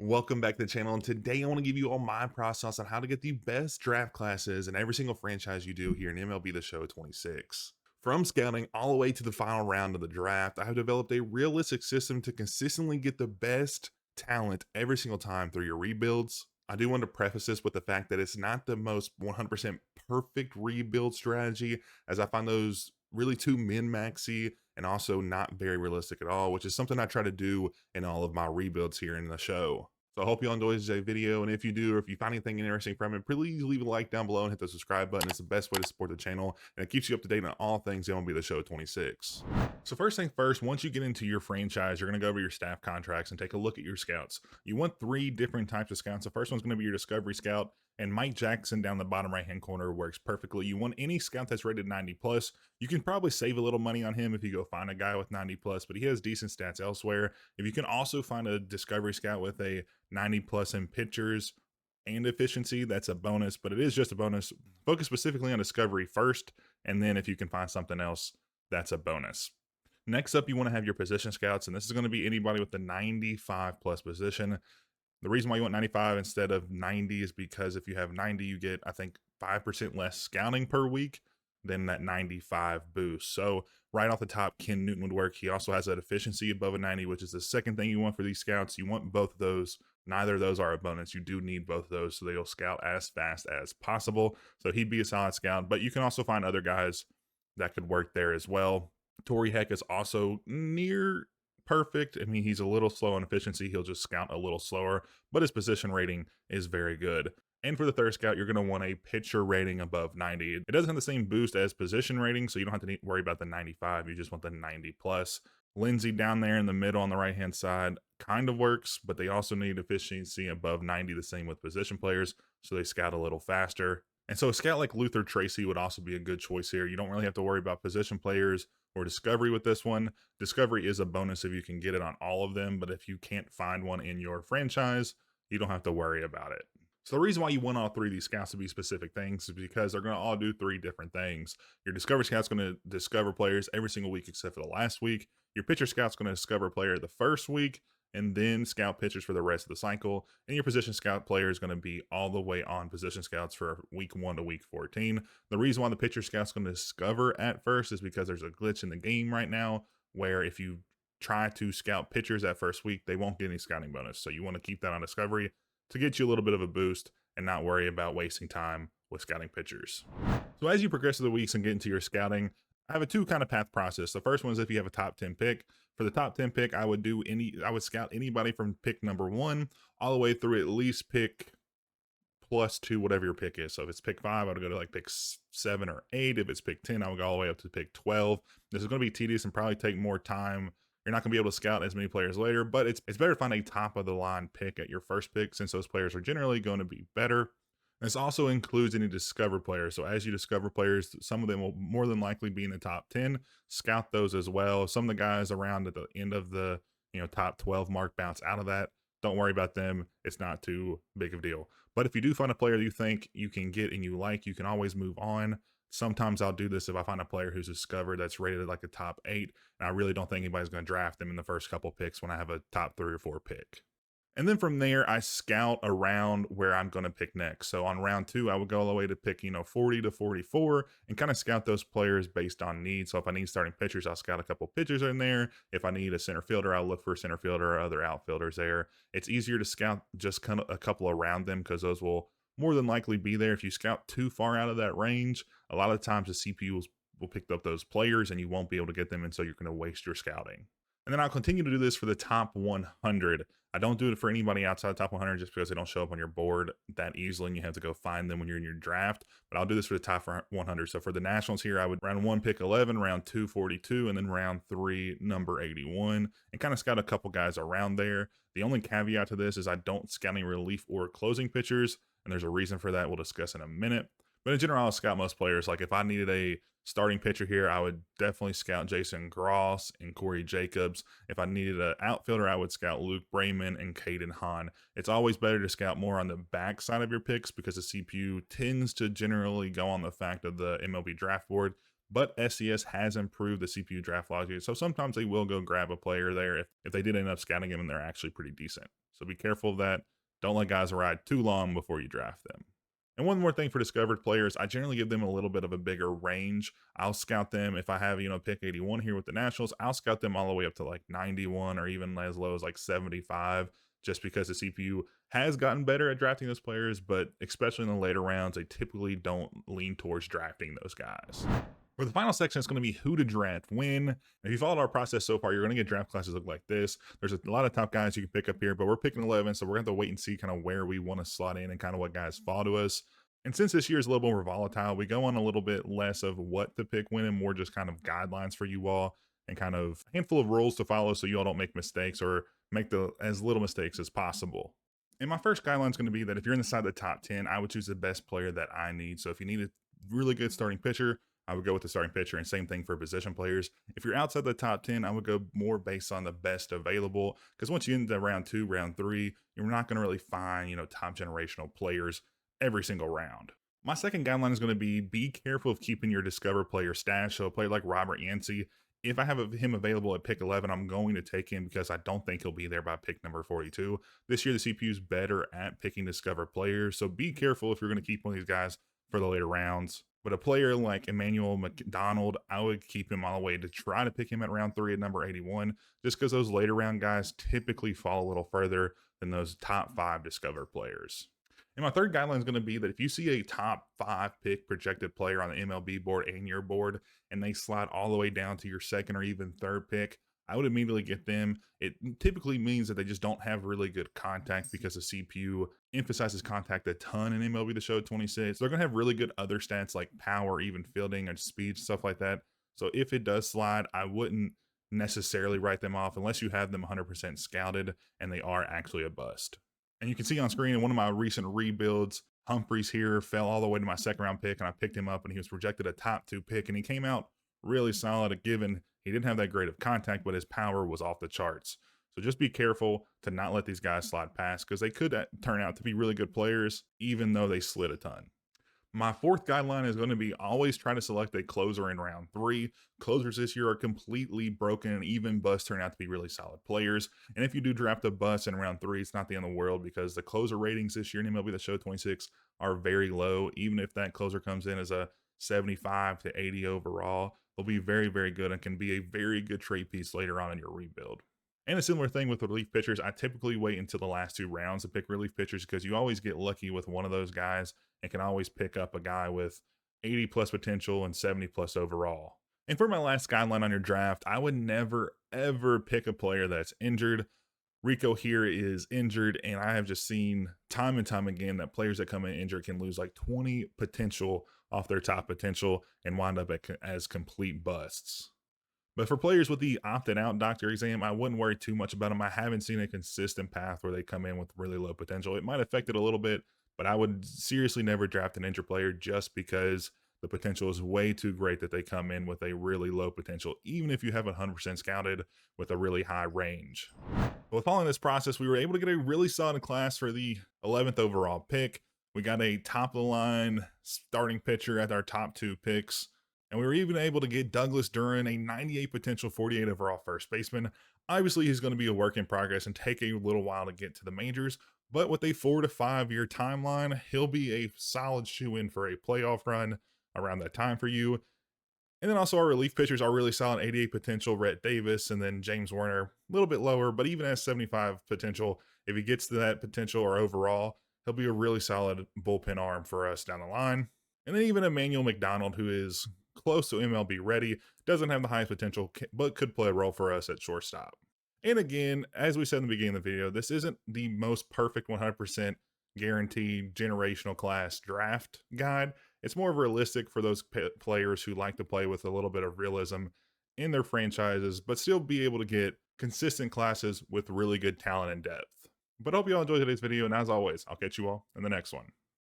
Welcome back to the channel, and today I want to give you all my process on how to get the best draft classes in every single franchise you do here in MLB The Show 26. From scouting all the way to the final round of the draft, I have developed a realistic system to consistently get the best talent every single time through your rebuilds. I do want to preface this with the fact that it's not the most 100% perfect rebuild strategy, as I find those really too min-maxy and also not very realistic at all, which is something I try to do in all of my rebuilds here in the show. So I hope you all enjoyed today's video, and if you do, or if you find anything interesting from it, please leave a like down below and hit the subscribe button. It's the best way to support the channel, and it keeps you up to date on all things MLB The Show 26. So first thing first, once you get into your franchise, you're going to go over your staff contracts and take a look at your scouts. You want 3 different types of scouts. The first one's going to be your discovery scout, and Mike Jackson down the bottom right hand corner works perfectly. You want any scout that's rated 90 plus. You can probably save a little money on him if you go find a guy with 90 plus, but he has decent stats elsewhere. If you can also find a discovery scout with a 90 plus in pitchers and efficiency, that's a bonus, but it is just a bonus. Focus specifically on discovery first, and then if you can find something else, that's a bonus. Next up, you want to have your position scouts, and this is going to be anybody with the 95 plus position. The reason why you want 95 instead of 90 is because if you have 90, you get, I think, 5% less scouting per week than that 95 boost. So right off the top, Ken Newton would work. He also has that efficiency above a 90, which is the second thing you want for these scouts. You want both of those. Neither of those are a bonus. You do need both of those so they'll scout as fast as possible. So he'd be a solid scout, but you can also find other guys that could work there as well. Torrey Heck is also near perfect. I mean, he's a little slow on efficiency. He'll just scout a little slower, but his position rating is very good. And for the third scout, you're going to want a pitcher rating above 90. It doesn't have the same boost as position rating, so you don't have to worry about the 95. You just want the 90 plus. Lindsey down there in the middle on the right-hand side kind of works, but they also need efficiency above 90, the same with position players, so they scout a little faster. And so a scout like Luther Tracy would also be a good choice here. You don't really have to worry about position players or discovery with this one. Discovery is a bonus if you can get it on all of them, but if you can't find one in your franchise, you don't have to worry about it. So the reason why you want all 3 of these scouts to be specific things is because they're going to all do 3 different things. Your discovery scout's going to discover players every single week except for the last week. Your pitcher scout's going to discover a player the first week and then scout pitchers for the rest of the cycle. And your position scout player is going to be all the way on position scouts for week 1 to week 14. The reason why the pitcher scout's going to discover at first is because there's a glitch in the game right now where if you try to scout pitchers that first week, they won't get any scouting bonus. So you want to keep that on discovery to get you a little bit of a boost and not worry about wasting time with scouting pitchers. So as you progress through the weeks and get into your scouting, I have a 2 kind of path process. The first one is if you have a top 10 pick. For the top 10 pick, I would scout anybody from pick number 1 all the way through at least pick +2, whatever your pick is. So if it's pick 5, I would go to like pick 7 or 8. If it's pick 10, I would go all the way up to pick 12. This is going to be tedious and probably take more time. You're not going to be able to scout as many players later, but it's better to find a top of the line pick at your first pick since those players are generally going to be better. This also includes any discover players. So as you discover players, some of them will more than likely be in the top 10. Scout those as well. Some of the guys around at the end of the top 12 mark bounce out of that. Don't worry about them. It's not too big of a deal. But if you do find a player you think you can get and you like, you can always move on. Sometimes I'll do this if I find a player who's discovered that's rated at like a top 8, and I really don't think anybody's going to draft them in the first couple picks when I have a top 3 or 4 pick. And then from there, I scout around where I'm going to pick next. So on round 2, I would go all the way to pick, 40 to 44 and kind of scout those players based on need. So if I need starting pitchers, I'll scout a couple pitchers in there. If I need a center fielder, I'll look for a center fielder or other outfielders there. It's easier to scout just kind of a couple around them because those will more than likely be there. If you scout too far out of that range, a lot of times the CPU will pick up those players and you won't be able to get them. And so you're going to waste your scouting. And then I'll continue to do this for the top 100. I don't do it for anybody outside the top 100 just because they don't show up on your board that easily and you have to go find them when you're in your draft. But I'll do this for the top 100. So for the Nationals here, I would round 1 pick 11, round 2 42, and then round 3 number 81, and kind of scout a couple guys around there. The only caveat to this is I don't scout any relief or closing pitchers, and there's a reason for that we'll discuss in a minute. But in general, I'll scout most players. Like if I needed a starting pitcher here, I would definitely scout Jason Gross and Corey Jacobs. If I needed an outfielder, I would scout Luke Brayman and Caden Hahn. It's always better to scout more on the back side of your picks because the CPU tends to generally go on the fact of the MLB draft board. But SCS has improved the CPU draft logic, so sometimes they will go grab a player there if they did end up scouting him and they're actually pretty decent. So be careful of that. Don't let guys ride too long before you draft them. And one more thing for discovered players, I generally give them a little bit of a bigger range. I'll scout them if I have, pick 81 here with the Nationals, I'll scout them all the way up to like 91 or even as low as like 75, just because the CPU has gotten better at drafting those players, but especially in the later rounds, they typically don't lean towards drafting those guys. For the final section, it's going to be who to draft when. And if you followed our process so far, you're going to get draft classes look like this. There's a lot of top guys you can pick up here, but we're picking 11, so we're going to have to wait and see kind of where we want to slot in and kind of what guys fall to us. And since this year is a little more volatile, we go on a little bit less of what to pick when and more just kind of guidelines for you all and kind of a handful of rules to follow so you all don't make mistakes or make as little mistakes as possible. And my first guideline is going to be that if you're inside the top 10, I would choose the best player that I need. So if you need a really good starting pitcher, I would go with the starting pitcher, and same thing for position players. If you're outside the top 10, I would go more based on the best available, because once you get into round 2, round 3, you're not going to really find, top generational players every single round. My second guideline is going to be careful of keeping your discover player stash. So a player like Robert Yancey, if I have him available at pick 11, I'm going to take him because I don't think he'll be there by pick number 42. This year, the CPU is better at picking discover players, so be careful if you're going to keep one of these guys for the later rounds. But a player like Emmanuel McDonald, I would keep him all the way to try to pick him at round 3 at number 81, just because those later round guys typically fall a little further than those top 5 discover players. And my third guideline is going to be that if you see a top 5 pick projected player on the MLB board and your board, and they slide all the way down to your second or even third pick, I would immediately get them. It typically means that they just don't have really good contact because the CPU emphasizes contact a ton in MLB The Show 26. They're going to have really good other stats like power, even fielding and speed, stuff like that. So if it does slide, I wouldn't necessarily write them off unless you have them 100% scouted and they are actually a bust. And you can see on screen in one of my recent rebuilds, Humphreys here fell all the way to my second round pick, and I picked him up, and he was projected a top 2 pick, and he came out really solid, given he didn't have that great of contact, but his power was off the charts. So just be careful to not let these guys slide past, because they could turn out to be really good players, even though they slid a ton. My fourth guideline is going to be always try to select a closer in round 3. Closers this year are completely broken, and even busts turn out to be really solid players. And if you do draft a bust in round 3, it's not the end of the world, because the closer ratings this year in MLB The Show 26 are very low. Even if that closer comes in as a 75 to 80 overall, they'll be very, very good and can be a very good trade piece later on in your rebuild. And a similar thing with relief pitchers, I typically wait until the last 2 rounds to pick relief pitchers, because you always get lucky with one of those guys and can always pick up a guy with 80 plus potential and 70 plus overall. And for my last guideline on your draft, I would never, ever pick a player that's injured. Rico here is injured, and I have just seen time and time again that players that come in injured can lose like 20 potential off their top potential and wind up as complete busts. But for players with the opted out doctor exam, I wouldn't worry too much about them. I haven't seen a consistent path where they come in with really low potential. It might affect it a little bit, but I would seriously never draft an injured player just because the potential is way too great that they come in with a really low potential, even if you have 100% scouted with a really high range. But following this process, we were able to get a really solid class for the 11th overall pick. We got a top of the line starting pitcher at our top 2 picks. And we were even able to get Douglas Duran, a 98 potential 48 overall first baseman. Obviously, he's going to be a work in progress and take a little while to get to the majors, but with a 4 to 5 year timeline, he'll be a solid shoe-in for a playoff run around that time for you. And then also our relief pitchers are really solid, 88 potential, Rhett Davis, and then James Werner, a little bit lower, but even has 75 potential. If he gets to that potential or overall, he'll be a really solid bullpen arm for us down the line. And then even Emmanuel McDonald, who is close to MLB ready, doesn't have the highest potential, but could play a role for us at shortstop. And again, as we said in the beginning of the video, this isn't the most perfect 100% guaranteed generational class draft guide. It's more realistic for those players who like to play with a little bit of realism in their franchises, but still be able to get consistent classes with really good talent and depth. But I hope you all enjoyed today's video, and as always, I'll catch you all in the next one.